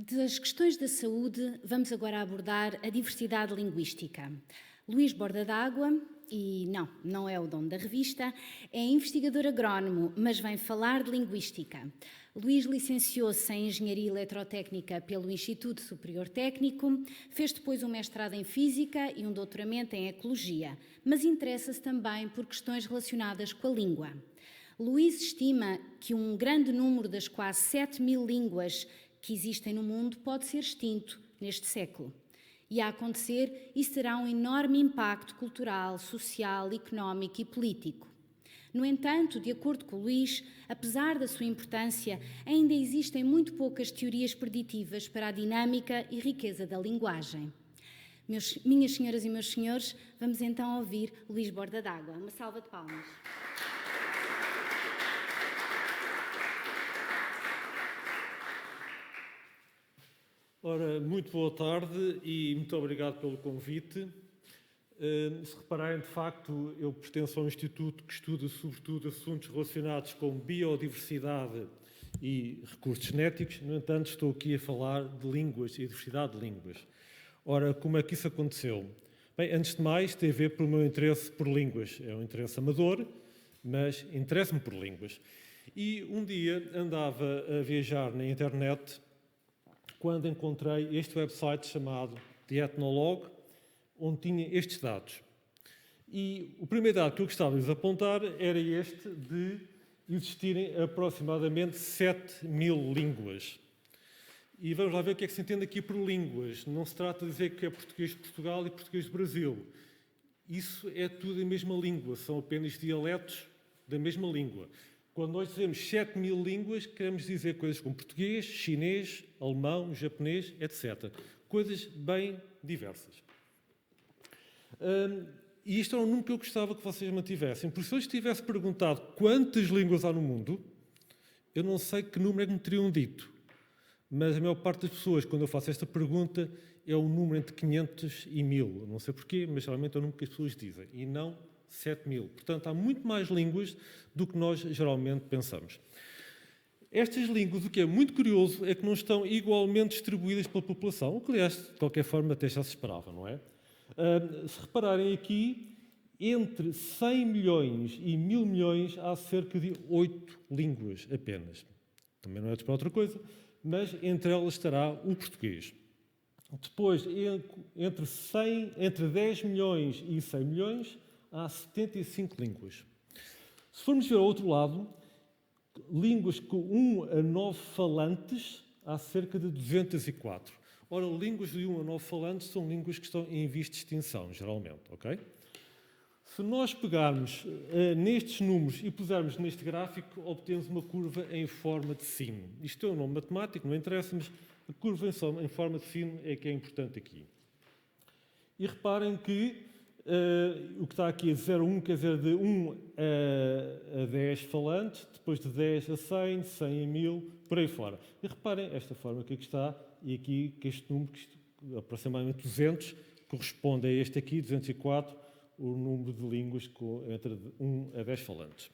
Das questões da saúde, vamos agora abordar a diversidade linguística. Luís Borda d'Água, e não é o dono da revista, é investigador agrónomo, mas vem falar de linguística. Luís licenciou-se em Engenharia Eletrotécnica pelo Instituto Superior Técnico, fez depois um mestrado em Física e um doutoramento em Ecologia, mas interessa-se também por questões relacionadas com a língua. Luís estima que um grande número das quase 7.000 línguas que existem no mundo pode ser extinto neste século. E a acontecer, isso terá um enorme impacto cultural, social, económico e político. No entanto, de acordo com o Luís, apesar da sua importância, ainda existem muito poucas teorias preditivas para a dinâmica e riqueza da linguagem. Minhas senhoras e meus senhores, vamos então ouvir Luís Borda d'Água. Uma salva de palmas. Ora, muito boa tarde e muito obrigado pelo convite. Se repararem, de facto, eu pertenço a um instituto que estuda sobretudo assuntos relacionados com biodiversidade e recursos genéticos. No entanto, estou aqui a falar de línguas e diversidade de línguas. Ora, como é que isso aconteceu? Bem, antes de mais, tem a ver pelo meu interesse por línguas. É um interesse amador, mas interessa-me por línguas. E um dia andava a viajar na internet quando encontrei este website chamado The Ethnologue, onde tinha estes dados. E o primeiro dado que eu gostava de lhes apontar era este de existirem aproximadamente 7.000 línguas. E vamos lá ver o que é que se entende aqui por línguas. Não se trata de dizer que é português de Portugal e português do Brasil. Isso é tudo a mesma língua, são apenas dialetos da mesma língua. Quando nós dizemos 7.000 línguas, queremos dizer coisas como português, chinês, alemão, japonês, etc. Coisas bem diversas. E isto é um número que eu gostava que vocês mantivessem. Porque se eu lhes tivesse perguntado quantas línguas há no mundo, eu não sei que número é que me teriam dito. Mas a maior parte das pessoas, quando eu faço esta pergunta, é um número entre 500 e 1.000. Não sei porquê, mas geralmente é o número que as pessoas dizem. E não 7.000. Portanto, há muito mais línguas do que nós geralmente pensamos. Estas línguas, o que é muito curioso, é que não estão igualmente distribuídas pela população, o que, aliás, de qualquer forma, até já se esperava, não é? Se repararem aqui, entre 100 milhões e 1.000 milhões, há cerca de 8 línguas apenas. Também não é de esperar outra coisa, mas entre elas estará o português. Depois, entre 10 milhões e 100 milhões, há 75 línguas. Se formos ver ao outro lado, línguas com 1 a 9 falantes, há cerca de 204. Ora, línguas de 1 a 9 falantes são línguas que estão em vias de extinção, geralmente, ok? Se nós pegarmos nestes números e pusermos neste gráfico, obtemos uma curva em forma de sino. Isto é um nome matemático, não interessa, mas a curva em forma de sino é que é importante aqui. E reparem que o que está aqui é 0,1, quer dizer, de 1 a 10 falantes, depois de 10 a 100, 100 a 1.000, por aí fora. E reparem esta forma aqui que está, e aqui que este número, aproximadamente 200, corresponde a este aqui, 204, o número de línguas entre 1 a 10 falantes.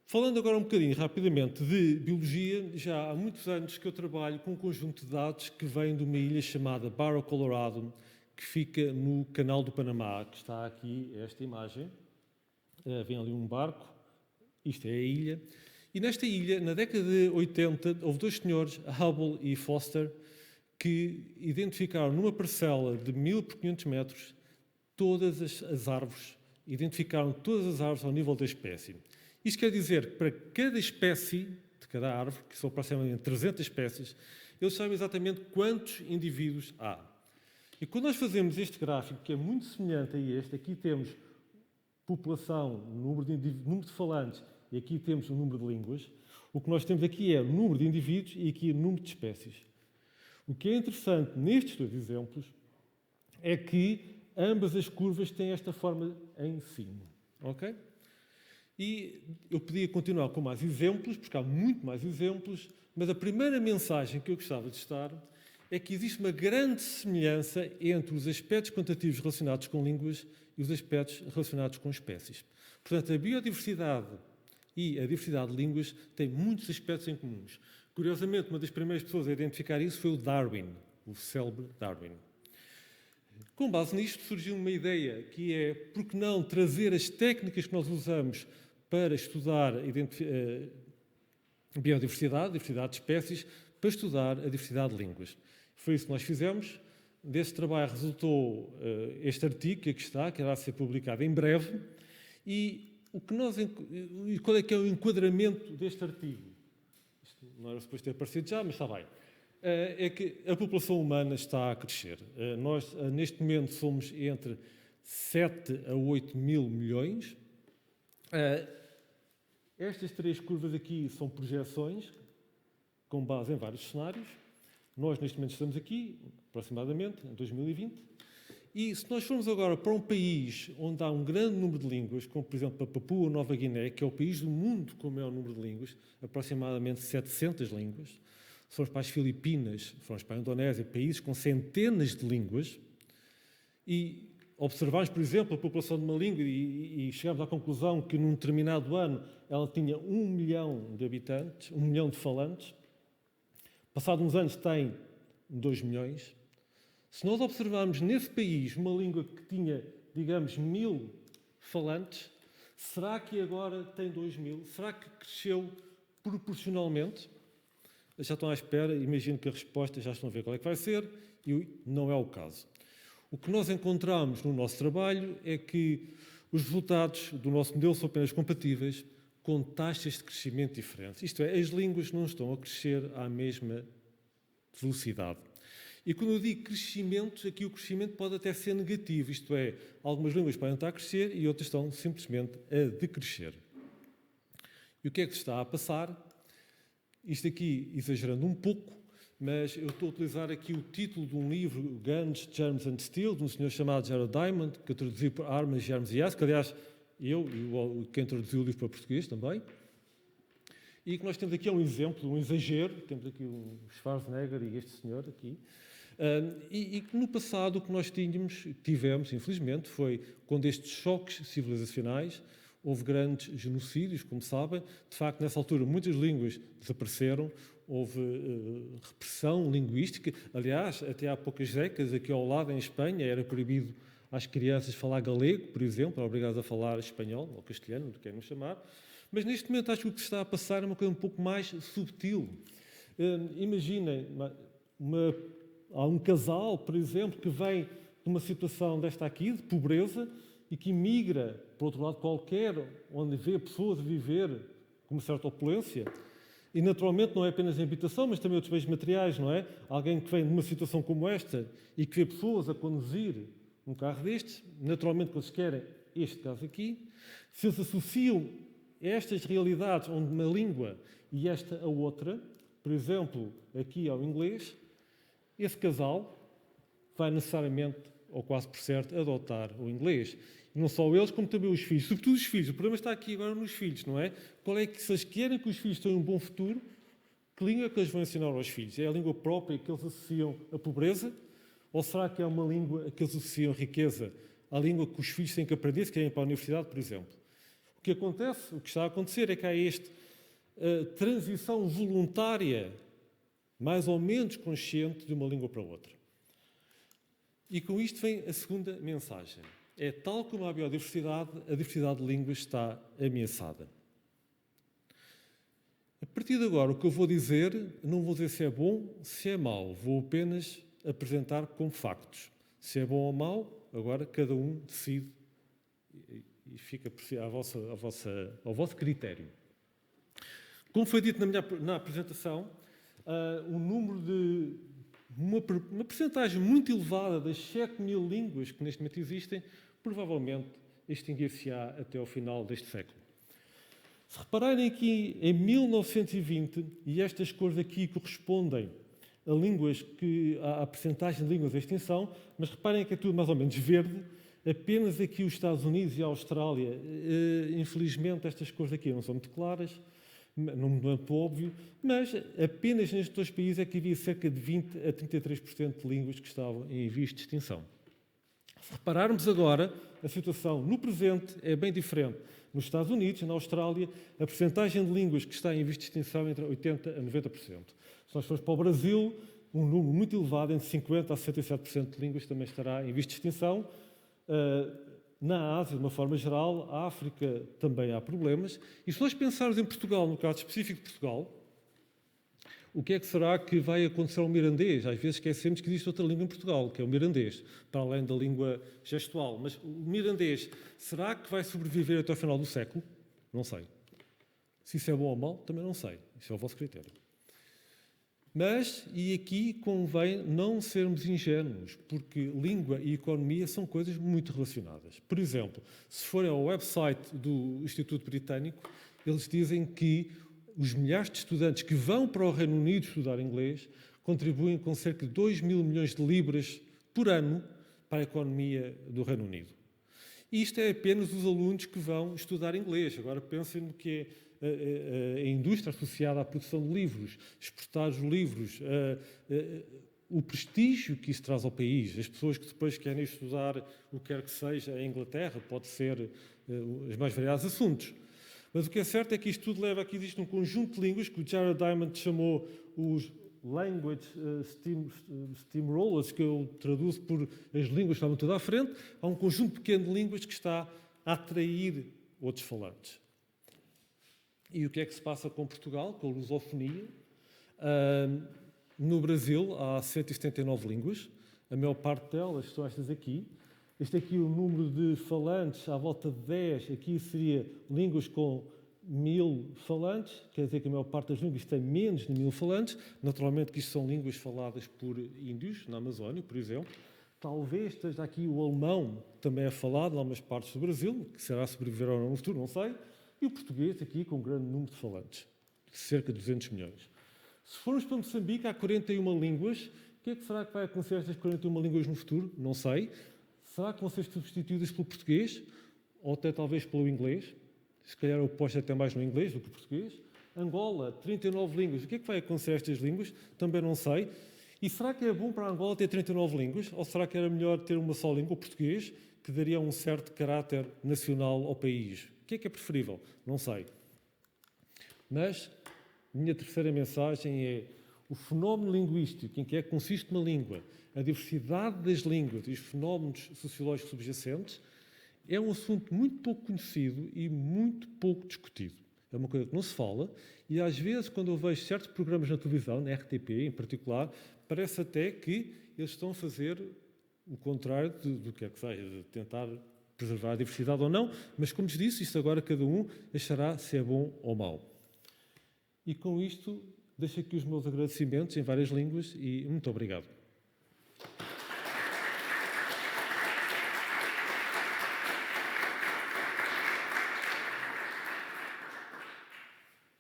Falando agora um bocadinho rapidamente de biologia, já há muitos anos que eu trabalho com um conjunto de dados que vem de uma ilha chamada Barrow, Colorado, que fica no Canal do Panamá, que está aqui esta imagem. Vem ali um barco, isto é a ilha. E nesta ilha, na década de 80, houve dois senhores, Hubble e Foster, que identificaram numa parcela de 1.000 por 500 metros todas as árvores, identificaram todas as árvores ao nível da espécie. Isto quer dizer que para cada espécie de cada árvore, que são aproximadamente 300 espécies, eles sabem exatamente quantos indivíduos há. E quando nós fazemos este gráfico, que é muito semelhante a este, aqui temos população, número de falantes, e aqui temos o número de línguas, o que nós temos aqui é o número de indivíduos e aqui o número de espécies. O que é interessante nestes dois exemplos é que ambas as curvas têm esta forma em cima. Ok? E eu podia continuar com mais exemplos, porque há muito mais exemplos, mas a primeira mensagem que eu gostava de estar é que existe uma grande semelhança entre os aspectos quantitativos relacionados com línguas e os aspectos relacionados com espécies. Portanto, a biodiversidade e a diversidade de línguas têm muitos aspectos em comuns. Curiosamente, uma das primeiras pessoas a identificar isso foi o Darwin, o célebre Darwin. Com base nisto surgiu uma ideia, que é, por que não trazer as técnicas que nós usamos para estudar a biodiversidade, diversidade de espécies, para estudar a diversidade de línguas. Foi isso que nós fizemos. Desse trabalho resultou este artigo que aqui está, que irá ser publicado em breve. E qual é que é o enquadramento deste artigo? Isto não era suposto ter aparecido já, mas está bem. É que a população humana está a crescer. Nós, neste momento, somos entre 7 a 8 mil milhões. Estas três curvas aqui são projeções, com base em vários cenários. Nós, neste momento, estamos aqui, aproximadamente, em 2020. E se nós formos agora para um país onde há um grande número de línguas, como, por exemplo, a Papua Nova Guiné, que é o país do mundo com o maior número de línguas, aproximadamente 700 línguas, se formos para as Filipinas, se formos para a Indonésia, países com centenas de línguas, e observarmos, por exemplo, a população de uma língua e chegamos à conclusão que num determinado ano ela tinha 1 milhão de habitantes, 1 milhão de falantes, passados uns anos tem 2 milhões. Se nós observarmos nesse país uma língua que tinha, digamos, 1000 falantes, será que agora tem 2000? Será que cresceu proporcionalmente? Já estão à espera, imagino que a resposta já estão a ver qual é que vai ser, e não é o caso. O que nós encontramos no nosso trabalho é que os resultados do nosso modelo são apenas compatíveis com taxas de crescimento diferentes. Isto é, as línguas não estão a crescer à mesma velocidade. E quando eu digo crescimento, aqui o crescimento pode até ser negativo, isto é, algumas línguas podem estar a crescer e outras estão simplesmente a decrescer. E o que é que está a passar? Isto aqui, exagerando um pouco, mas eu estou a utilizar aqui o título de um livro, Guns, Germs and Steel, de um senhor chamado Gerald Diamond, que eu traduzi por Armas, Germes e Aço, que aliás eu e quem traduziu o livro para português também. E que nós temos aqui um exemplo, um exagero, temos aqui um Schwarzenegger e este senhor aqui. E que no passado o que nós tivemos, infelizmente, foi quando estes choques civilizacionais, houve grandes genocídios, como sabem. De facto, nessa altura, muitas línguas desapareceram, houve repressão linguística. Aliás, até há poucas décadas, aqui ao lado, em Espanha, era proibido às crianças falar galego, por exemplo, eram obrigadas a falar espanhol ou castelhano, o que querem chamar. Mas neste momento acho que o que se está a passar é uma coisa um pouco mais subtil. Imaginem, há um casal, por exemplo, que vem de uma situação desta aqui, de pobreza, e que migra para outro lado qualquer, onde vê pessoas a viver com uma certa opulência. E naturalmente não é apenas em habitação, mas também outros bens materiais, não é? Alguém que vem de uma situação como esta e que vê pessoas a conduzir um carro destes, naturalmente quando eles querem este caso aqui, se eles associam estas realidades, onde uma língua e esta a outra, por exemplo, aqui ao inglês, esse casal vai necessariamente, ou quase por certo, adotar o inglês. E não só eles, como também os filhos. Sobretudo os filhos. O problema está aqui agora nos filhos, não é? Qual é que, se eles querem que os filhos tenham um bom futuro, que língua é que eles vão ensinar aos filhos? É a língua própria que eles associam à pobreza? Ou será que é uma língua que eles associam à riqueza? A língua que os filhos têm que aprender se querem ir para a universidade, por exemplo? O que acontece, o que está a acontecer é que há esta transição voluntária, mais ou menos consciente, de uma língua para outra. E com isto vem a segunda mensagem. É tal como a biodiversidade, a diversidade de línguas está ameaçada. A partir de agora, o que eu vou dizer, não vou dizer se é bom, se é mau. Vou apenas apresentar como factos. Se é bom ou mau, agora cada um decide e fica ao vosso critério. Como foi dito na apresentação, o número de uma percentagem muito elevada das 7.000 línguas que neste momento existem, provavelmente extinguir-se-á até ao final deste século. Se repararem aqui, em 1920, e estas cores aqui correspondem a línguas à percentagem de línguas de extinção, mas reparem que é tudo mais ou menos verde, apenas aqui os Estados Unidos e a Austrália, infelizmente estas cores aqui não são muito claras, não muito óbvio, mas apenas nestes dois países é que havia cerca de 20 a 33% de línguas que estavam em vias de extinção. Se repararmos agora, a situação no presente é bem diferente. Nos Estados Unidos, na Austrália, a percentagem de línguas que está em vias de extinção é entre 80% a 90%. Se nós formos para o Brasil, um número muito elevado, entre 50% a 67% de línguas também estará em vias de extinção. Na Ásia, de uma forma geral, a África também há problemas. E se nós pensarmos em Portugal, no caso específico de Portugal, o que é que será que vai acontecer ao mirandês? Às vezes esquecemos que existe outra língua em Portugal, que é o mirandês, para além da língua gestual. Mas o mirandês, será que vai sobreviver até ao final do século? Não sei. Se isso é bom ou mau, também não sei. Isso é o vosso critério. Mas, e aqui convém não sermos ingênuos, porque língua e economia são coisas muito relacionadas. Por exemplo, se forem ao website do Instituto Britânico, eles dizem que os milhares de estudantes que vão para o Reino Unido estudar inglês contribuem com cerca de 2 mil milhões de libras por ano para a economia do Reino Unido. E isto é apenas os alunos que vão estudar inglês. Agora pensem no que é a indústria associada à produção de livros, exportar os livros, o prestígio que isso traz ao país, as pessoas que depois querem estudar o que quer que seja em Inglaterra, pode ser os mais variados assuntos. Mas o que é certo é que isto tudo leva a que existe um conjunto de línguas que o Jared Diamond chamou os Language Steamrollers, que eu traduzo por as línguas que estavam tudo à frente. Há um conjunto pequeno de línguas que está a atrair outros falantes. E o que é que se passa com Portugal, com a lusofonia? No Brasil há 179 línguas, a maior parte delas são estas aqui. Este aqui, o número de falantes, à volta de 10, aqui seria línguas com 1000 falantes, quer dizer que a maior parte das línguas tem menos de 1000 falantes. Naturalmente que isto são línguas faladas por índios, na Amazónia, por exemplo. Talvez esteja aqui o alemão, que também é falado em algumas partes do Brasil, que será sobreviver ou não no futuro, não sei. E o português aqui com um grande número de falantes, cerca de 200 milhões. Se formos para Moçambique, há 41 línguas. O que é que será que vai acontecer a estas 41 línguas no futuro? Não sei. Será que vão ser substituídas pelo português? Ou até talvez pelo inglês? Se calhar eu aposto até mais no inglês do que no português. Angola, 39 línguas. O que é que vai acontecer a estas línguas? Também não sei. E será que é bom para Angola ter 39 línguas? Ou será que era melhor ter uma só língua, o português, que daria um certo caráter nacional ao país? O que é preferível? Não sei. Mas a minha terceira mensagem é o fenómeno linguístico, em que é que consiste uma língua, a diversidade das línguas e os fenómenos sociológicos subjacentes, é um assunto muito pouco conhecido e muito pouco discutido. É uma coisa que não se fala e, às vezes, quando eu vejo certos programas na televisão, na RTP em particular, parece até que eles estão a fazer o contrário do que é que seja, de tentar preservar a diversidade ou não, mas, como vos disse, isto agora cada um achará se é bom ou mau. E com isto, deixo aqui os meus agradecimentos em várias línguas e muito obrigado.